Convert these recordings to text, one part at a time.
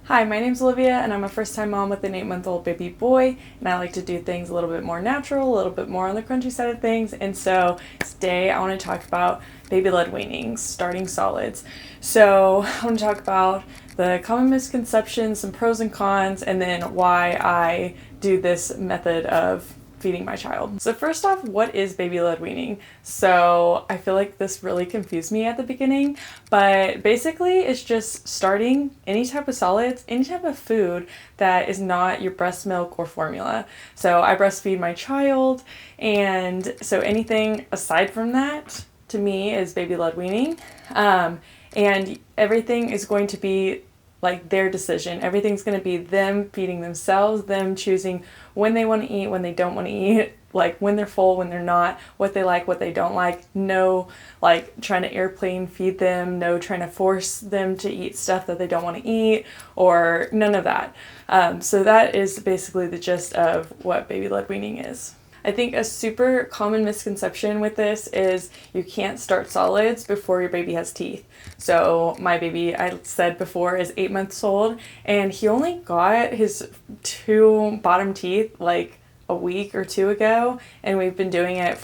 Hi, my name's Olivia, and I'm a first-time mom with an 8-month-old baby boy, and I like to do things a little bit more natural, a little bit more on the crunchy side of things, and so today I want to talk about baby-led weanings, starting solids. So I want to talk about the common misconceptions, some pros and cons, and then why I do this method of feeding my child. So first off, what is baby-led weaning? So I feel like this really confused me at the beginning, but basically it's just starting any type of solids, any type of food that is not your breast milk or formula. So I breastfeed my child, and so anything aside from that to me is baby-led weaning. And everything is going to be like their decision. Everything's going to be them feeding themselves, them choosing when they want to eat, when they don't want to eat, like when they're full, when they're not, what they like, what they don't like. No, like trying to airplane feed them, no trying to force them to eat stuff that they don't want to eat, or none of that. So that is basically the gist of what baby-led weaning is. I think a super common misconception with this is you can't start solids before your baby has teeth. So my baby, I said before, is 8 months old, and he only got his 2 bottom teeth like a week or 2 ago, and we've been doing it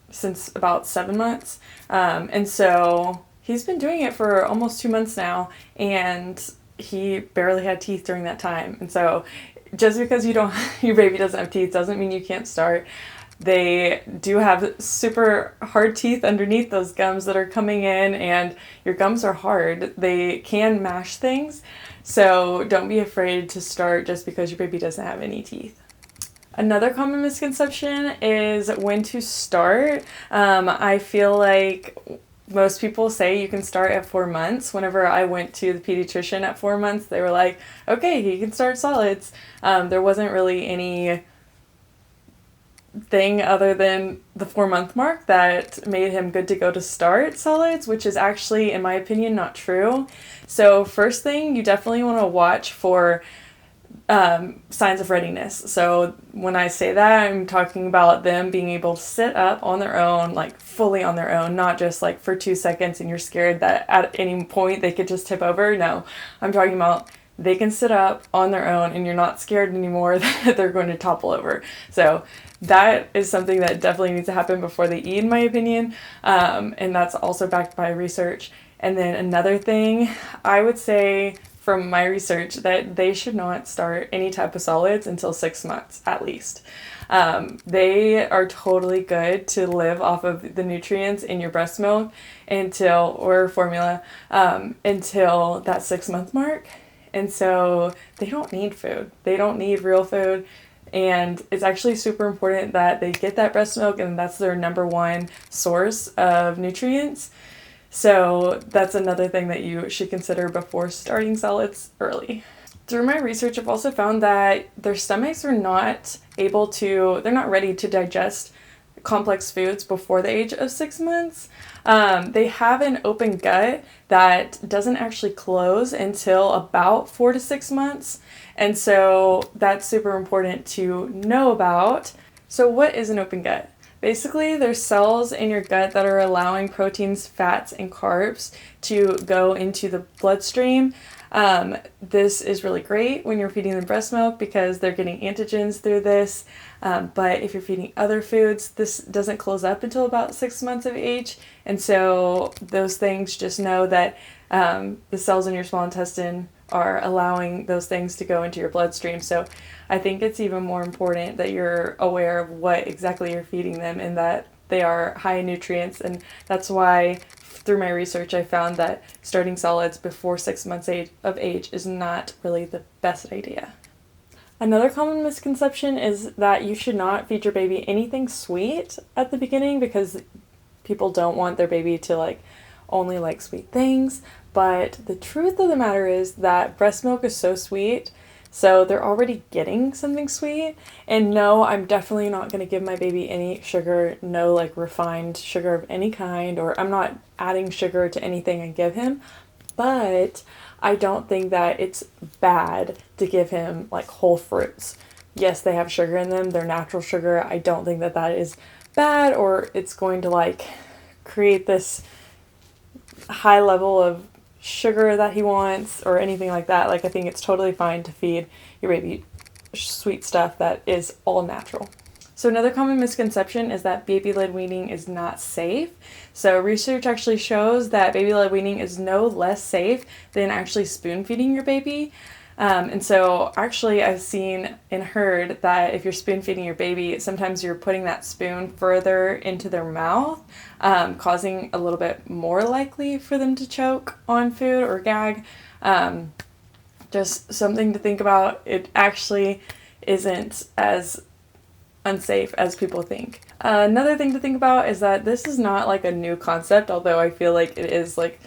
since about 7 months. And so he's been doing it for almost 2 months now, and he barely had teeth during that time. And so just because your baby doesn't have teeth doesn't mean you can't start. They do have super hard teeth underneath those gums that are coming in, and your gums are hard. They can mash things, so don't be afraid to start just because your baby doesn't have any teeth. Another common misconception is when to start. I feel like most people say you can start at 4 months. Whenever I went to the pediatrician at 4 months, they were like, okay, you can start solids. There wasn't really any thing other than the 4-month mark that made him good to go to start solids, which is actually, in my opinion, not true. So first thing, you definitely want to watch for signs of readiness. So when I say that, I'm talking about them being able to sit up on their own, like fully on their own, not just like for 2 seconds and you're scared that at any point they could just tip over. No, I'm talking about they can sit up on their own and you're not scared anymore that they're going to topple over. So that is something that definitely needs to happen before they eat, in my opinion. And that's also backed by research. And then another thing, I would say from my research that they should not start any type of solids until 6 months at least. They are totally good to live off of the nutrients in your breast milk or formula until that 6-month mark. And so they don't need food. They don't need real food. And it's actually super important that they get that breast milk, and that's their number one source of nutrients. So that's another thing that you should consider before starting solids early. Through my research, I've also found that their stomachs are they're not ready to digest complex foods before the age of 6 months. They have an open gut that doesn't actually close until about 4 to 6 months. And so that's super important to know about. So what is an open gut? Basically, there's cells in your gut that are allowing proteins, fats, and carbs to go into the bloodstream. This is really great when you're feeding them breast milk because they're getting antigens through this. But if you're feeding other foods, this doesn't close up until about 6 months of age. And so those things, just know that the cells in your small intestine are allowing those things to go into your bloodstream. So I think it's even more important that you're aware of what exactly you're feeding them and that they are high in nutrients. And that's why through my research I found that starting solids before 6 months of age is not really the best idea. Another common misconception is that you should not feed your baby anything sweet at the beginning because people don't want their baby to only like sweet things. But the truth of the matter is that breast milk is so sweet, so they're already getting something sweet. And no, I'm definitely not going to give my baby any sugar, no refined sugar of any kind, or I'm not adding sugar to anything I give him. But I don't think that it's bad to give him whole fruits. Yes, they have sugar in them, they're natural sugar. I don't think that that is bad or it's going to create this high level of sugar that he wants or anything like that. Like, I think it's totally fine to feed your baby sweet stuff that is all natural. So another common misconception is that baby-led weaning is not safe. So research actually shows that baby-led weaning is no less safe than actually spoon feeding your baby. And so actually I've seen and heard that if you're spoon feeding your baby, sometimes you're putting that spoon further into their mouth, causing a little bit more likely for them to choke on food or gag. Just something to think about. It actually isn't as unsafe as people think. Another thing to think about is that this is not like a new concept, although I feel like it is like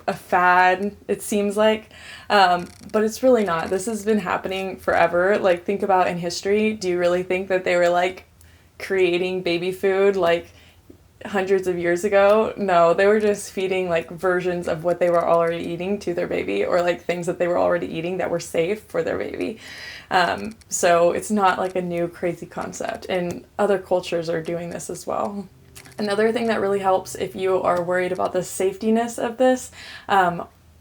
a fad, it seems like, but it's really not. This has been happening forever. Like, think about in history, do you really think that they were like creating baby food like hundreds of years ago? No, they were just feeding like versions of what they were already eating to their baby, or like things that they were already eating that were safe for their baby. So it's not like a new crazy concept, and other cultures are doing this as well. Another thing that really helps if you are worried about the safetiness of this,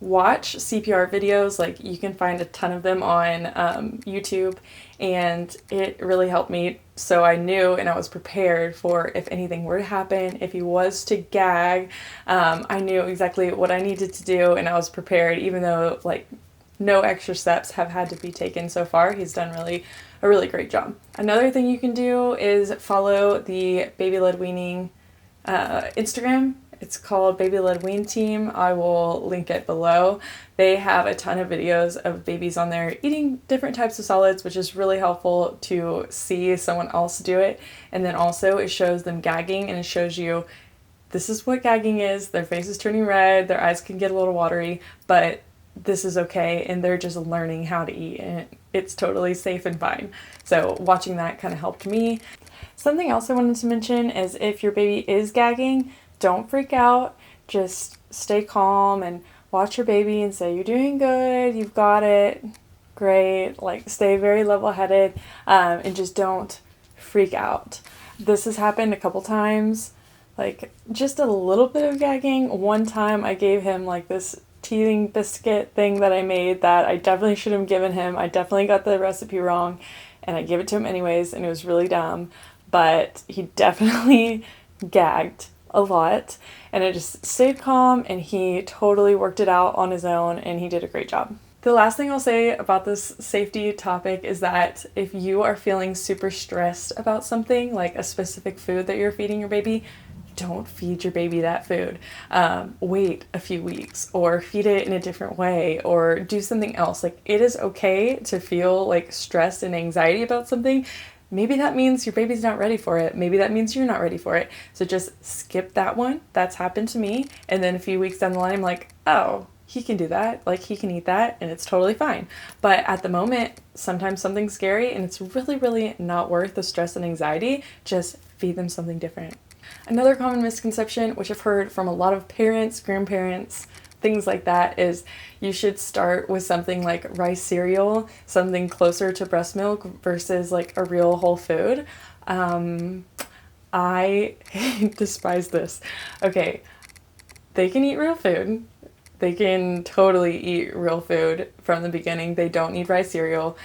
watch CPR videos. Like, you can find a ton of them on YouTube, and it really helped me. So I knew and I was prepared for if anything were to happen, if he was to gag, I knew exactly what I needed to do, and I was prepared, even though like no extra steps have had to be taken so far. He's done a really great job. Another thing you can do is follow the Baby Led Weaning Instagram. It's called Baby Led Wean Team. I will link it below. They have a ton of videos of babies on there eating different types of solids, which is really helpful to see someone else do it. And then also it shows them gagging, and it shows you this is what gagging is. Their face is turning red, their eyes can get a little watery, but this is okay, and they're just learning how to eat, and it's totally safe and fine. So watching that kind of helped me. Something else I wanted to mention is if your baby is gagging, don't freak out. Just stay calm and watch your baby and say, you're doing good, you've got it, great. Like, stay very level-headed, and just don't freak out. This has happened a couple times, like just a little bit of gagging. One time I gave him like this teething biscuit thing that I made that I definitely should have given him. I definitely got the recipe wrong, and I gave it to him anyways, and it was really dumb, but he definitely gagged a lot, and I just stayed calm, and he totally worked it out on his own, and he did a great job. The last thing I'll say about this safety topic is that if you are feeling super stressed about something, like a specific food that you're feeding your baby, don't feed your baby that food. Wait a few weeks, or feed it in a different way, or do something else. Like, it is okay to feel like stressed and anxiety about something. Maybe that means your baby's not ready for it. Maybe that means you're not ready for it. So just skip that one. That's happened to me. And then a few weeks down the line, I'm like, oh, he can do that. Like, he can eat that, and it's totally fine. But at the moment, sometimes something's scary, and it's really, really not worth the stress and anxiety. Just feed them something different. Another common misconception, which I've heard from a lot of parents, grandparents, things like that, is you should start with something like rice cereal, something closer to breast milk versus like a real whole food. I despise this. Okay, they can eat real food. They can totally eat real food from the beginning. They don't need rice cereal.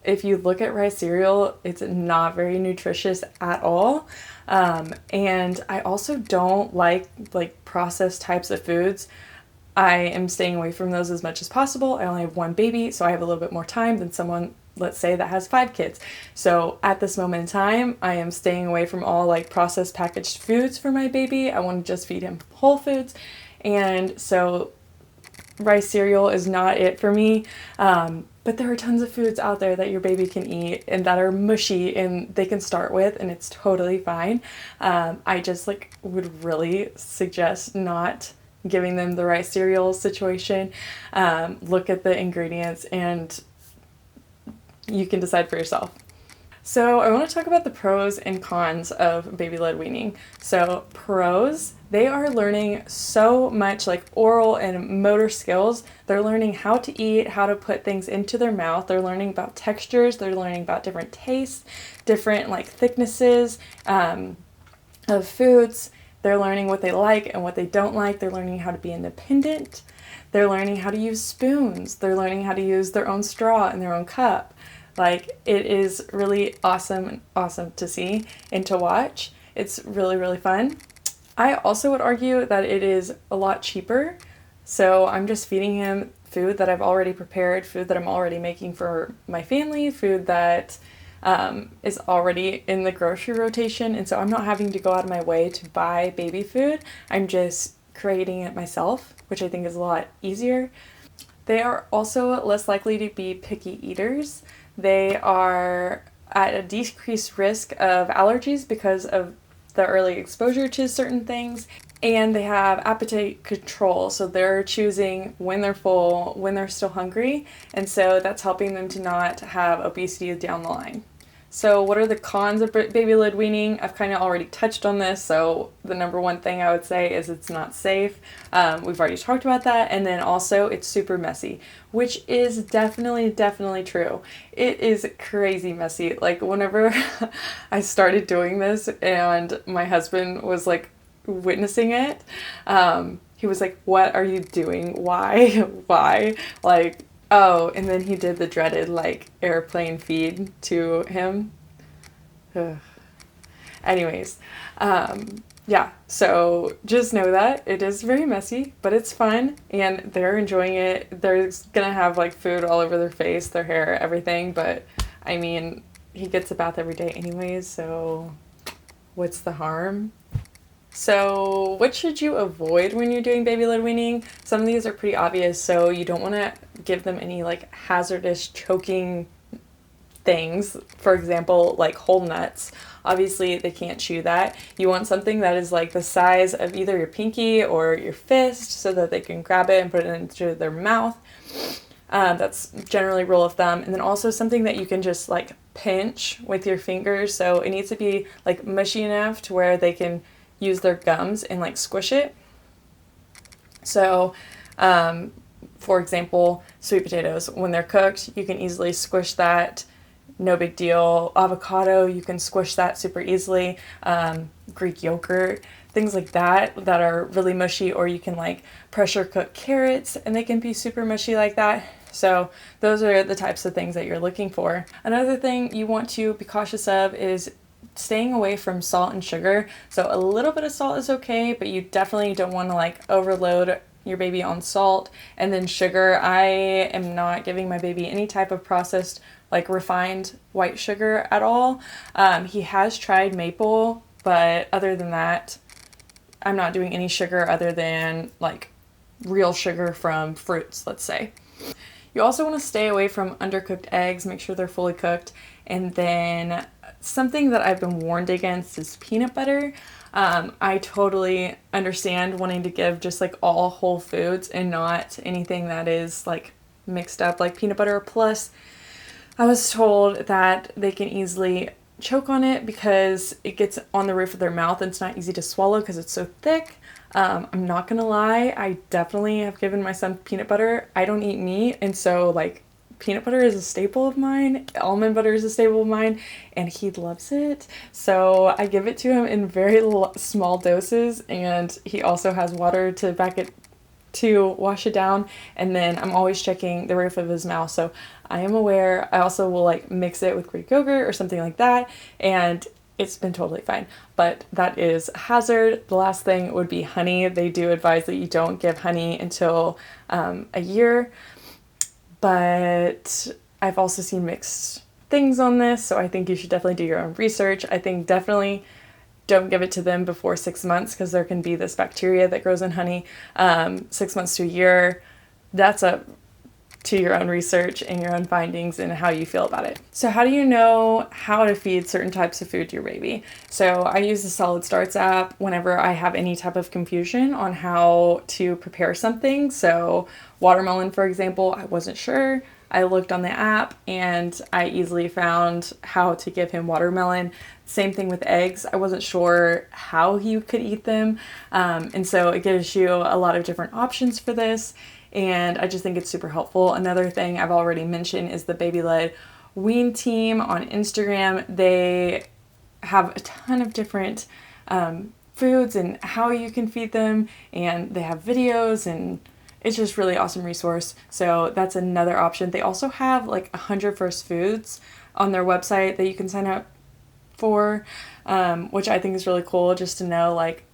If you look at rice cereal, it's not very nutritious at all. And I also don't like processed types of foods. I am staying away from those as much as possible. I only have one baby, so I have a little bit more time than someone, let's say, that has 5 kids. So at this moment in time, I am staying away from all like processed packaged foods for my baby. I want to just feed him whole foods. And so rice cereal is not it for me. But there are tons of foods out there that your baby can eat and that are mushy and they can start with, and it's totally fine. I just would really suggest not giving them the rice cereal situation. Look at the ingredients and you can decide for yourself. So I want to talk about the pros and cons of baby-led weaning. So pros, they are learning so much like oral and motor skills. They're learning how to eat, how to put things into their mouth. They're learning about textures. They're learning about different tastes, different thicknesses of foods. They're learning what they like and what they don't like. They're learning how to be independent. They're learning how to use spoons. They're learning how to use their own straw and their own cup. Like, it is really awesome to see and to watch. It's really, really fun. I also would argue that it is a lot cheaper. So I'm just feeding him food that I've already prepared, food that I'm already making for my family, food that is already in the grocery rotation. And so I'm not having to go out of my way to buy baby food. I'm just creating it myself, which I think is a lot easier. They are also less likely to be picky eaters. They are at a decreased risk of allergies because of the early exposure to certain things, and they have appetite control, so they're choosing when they're full, when they're still hungry, and so that's helping them to not have obesity down the line. So what are the cons of baby led weaning? I've kind of already touched on this, so the number one thing I would say is it's not safe. We've already talked about that, and then also it's super messy, which is definitely true. It is crazy messy. Like, whenever I started doing this and my husband was like witnessing it, he was like, "What are you doing? Why?" Why? Like, oh, and then he did the dreaded, like, airplane feed to him. Ugh. Anyways, yeah, so just know that it is very messy, but it's fun, and they're enjoying it. They're gonna have, like, food all over their face, their hair, everything, but, I mean, he gets a bath every day anyways, so what's the harm? So what should you avoid when you're doing baby-led weaning? Some of these are pretty obvious, so you don't want to give them any, like, hazardous choking things. For example, like whole nuts. Obviously, they can't chew that. You want something that is like the size of either your pinky or your fist so that they can grab it and put it into their mouth. That's generally rule of thumb. And then also something that you can just, like, pinch with your fingers. So it needs to be, like, mushy enough to where they can use their gums and, like, squish it. So, for example, sweet potatoes, when they're cooked, you can easily squish that, no big deal. Avocado, you can squish that super easily. Greek yogurt, things like that are really mushy, or you can, like, pressure cook carrots and they can be super mushy like that. So those are the types of things that you're looking for. Another thing you want to be cautious of is staying away from salt and sugar. So a little bit of salt is okay, but you definitely don't want to, like, overload your baby on salt. And then sugar, I am not giving my baby any type of processed, like, refined white sugar at all. He has tried maple, but other than that, I'm not doing any sugar other than, like, real sugar from fruits, let's say. You also want to stay away from undercooked eggs, make sure they're fully cooked. And then something that I've been warned against is peanut butter. I totally understand wanting to give just, like, all whole foods and not anything that is, like, mixed up like peanut butter. Plus, I was told that they can easily choke on it because it gets on the roof of their mouth and it's not easy to swallow because it's so thick. I'm not gonna lie, I definitely have given my son peanut butter. I don't eat meat, and so, like, peanut butter is a staple of mine, almond butter is a staple of mine, and he loves it. So I give it to him in very small doses, and he also has water to back it, to wash it down, and then I'm always checking the roof of his mouth. So I am aware. I also will, like, mix it with Greek yogurt or something like that, and it's been totally fine. But that is a hazard. The last thing would be honey. They do advise that you don't give honey until a year. But I've also seen mixed things on this, so I think you should definitely do your own research. I think definitely don't give it to them before 6 months because there can be this bacteria that grows in honey. 6 months to a year, that's up to your own research and your own findings and how you feel about it. So how do you know how to feed certain types of food to your baby? So I use the Solid Starts app whenever I have any type of confusion on how to prepare something. So watermelon, for example, I wasn't sure. I looked on the app and I easily found how to give him watermelon. Same thing with eggs. I wasn't sure how he could eat them. And so it gives you a lot of different options for this. And I just think it's super helpful. Another thing I've already mentioned is the Baby-Led Wean team on Instagram. They have a ton of different foods and how you can feed them. And they have videos and it's just really awesome resource. So that's another option. They also have like 100 first foods on their website that you can sign up for, which I think is really cool just to know like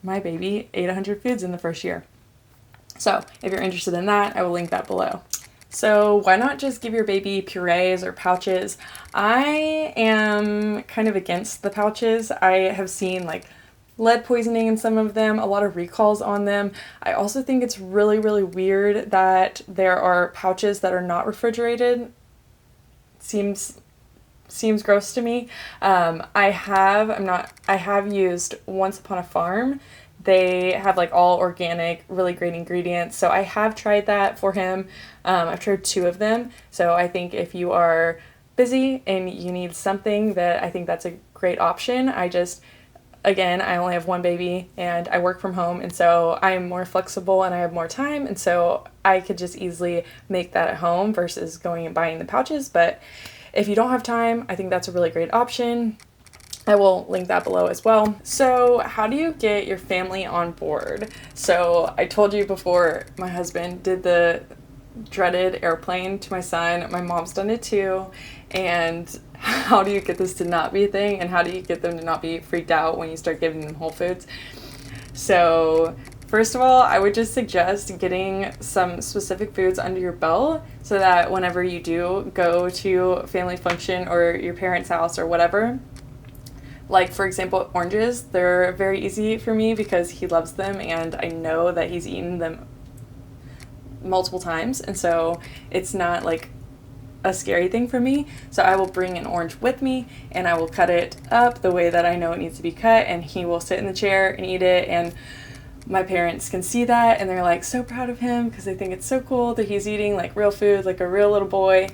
my baby ate 100 foods in the first year. So if you're interested in that, I will link that below. So why not just give your baby purees or pouches? I am kind of against the pouches. I have seen like lead poisoning in some of them, a lot of recalls on them. I also think it's really, really weird that there are pouches that are not refrigerated. Seems gross to me. I have used Once Upon a Farm. They have like all organic, really great ingredients. So I have tried that for him. I've tried 2 of them. So I think if you are busy and you need something, that I think that's a great option. Again, I only have 1 baby and I work from home, and so I am more flexible and I have more time, and so I could just easily make that at home versus going and buying the pouches. But if you don't have time, I think that's a really great option. I will link that below as well. So how do you get your family on board? So I told you before, my husband did the dreaded airplane to my son. My mom's done it too. And how do you get this to not be a thing? And how do you get them to not be freaked out when you start giving them whole foods? So first of all, I would just suggest getting some specific foods under your belt so that whenever you do go to a family function or your parents' house or whatever, like for example, oranges, they're very easy for me because he loves them and I know that he's eaten them multiple times, and so it's not like a scary thing for me. So I will bring an orange with me and I will cut it up the way that I know it needs to be cut, and he will sit in the chair and eat it, and my parents can see that and they're like so proud of him because they think it's so cool that he's eating like real food, like a real little boy.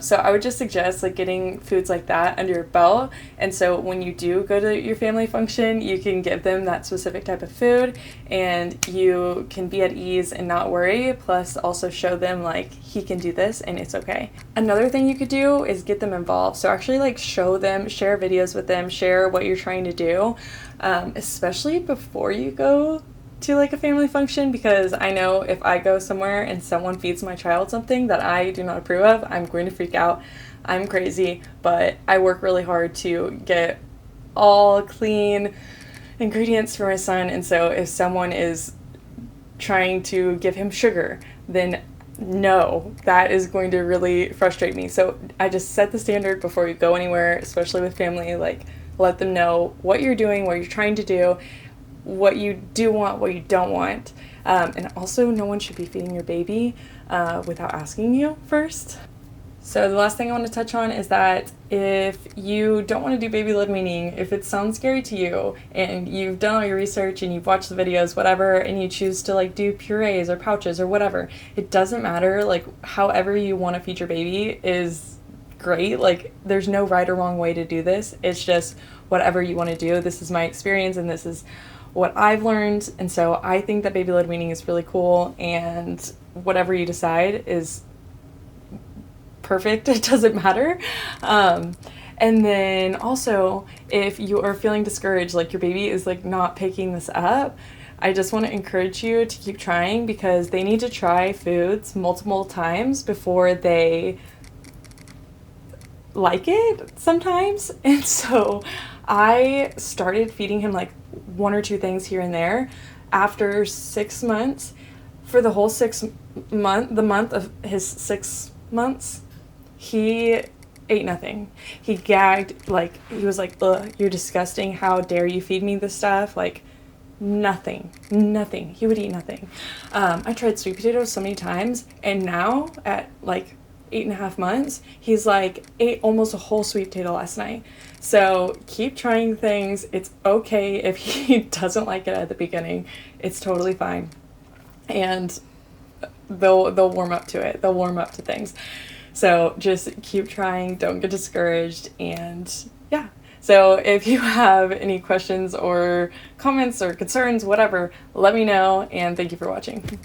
So I would just suggest like getting foods like that under your belt, and so when you do go to your family function, you can give them that specific type of food and you can be at ease and not worry, plus also show them like he can do this and it's okay. Another thing you could do is get them involved. So actually like show them, share videos with them, share what you're trying to do, especially before you go to like a family function, because I know if I go somewhere and someone feeds my child something that I do not approve of, I'm going to freak out. I'm crazy, but I work really hard to get all clean ingredients for my son, and so if someone is trying to give him sugar, then no, that is going to really frustrate me. So I just set the standard before you go anywhere, especially with family. Like, let them know what you're doing, what you're trying to do, what you do want, what you don't want. And also, no one should be feeding your baby without asking you first. So the last thing I want to touch on is that if you don't want to do baby led weaning, if it sounds scary to you and you've done all your research and you've watched the videos, whatever, and you choose to like do purees or pouches or whatever, it doesn't matter. Like, however you want to feed your baby is great. Like, there's no right or wrong way to do this. It's just whatever you want to do. This is my experience and this is what I've learned, and so I think that baby led weaning is really cool, and whatever you decide is perfect. It doesn't matter. And then also, if you are feeling discouraged, like your baby is like not picking this up, I just want to encourage you to keep trying, because they need to try foods multiple times before they like it sometimes. And so I started feeding him like 1 or 2 things here and there. After 6 months, for the whole the month of his 6 months, he ate nothing. He gagged, like, he was like, ugh, you're disgusting. How dare you feed me this stuff? Like, nothing. He would eat nothing. I tried sweet potatoes so many times, and now at like 8.5 months, he's like ate almost a whole sweet potato last night. So keep trying things. It's okay if he doesn't like it at the beginning. It's totally fine, and they'll warm up to it. They'll warm up to things. So just keep trying. Don't get discouraged. And yeah. So if you have any questions or comments or concerns, whatever, let me know. And thank you for watching.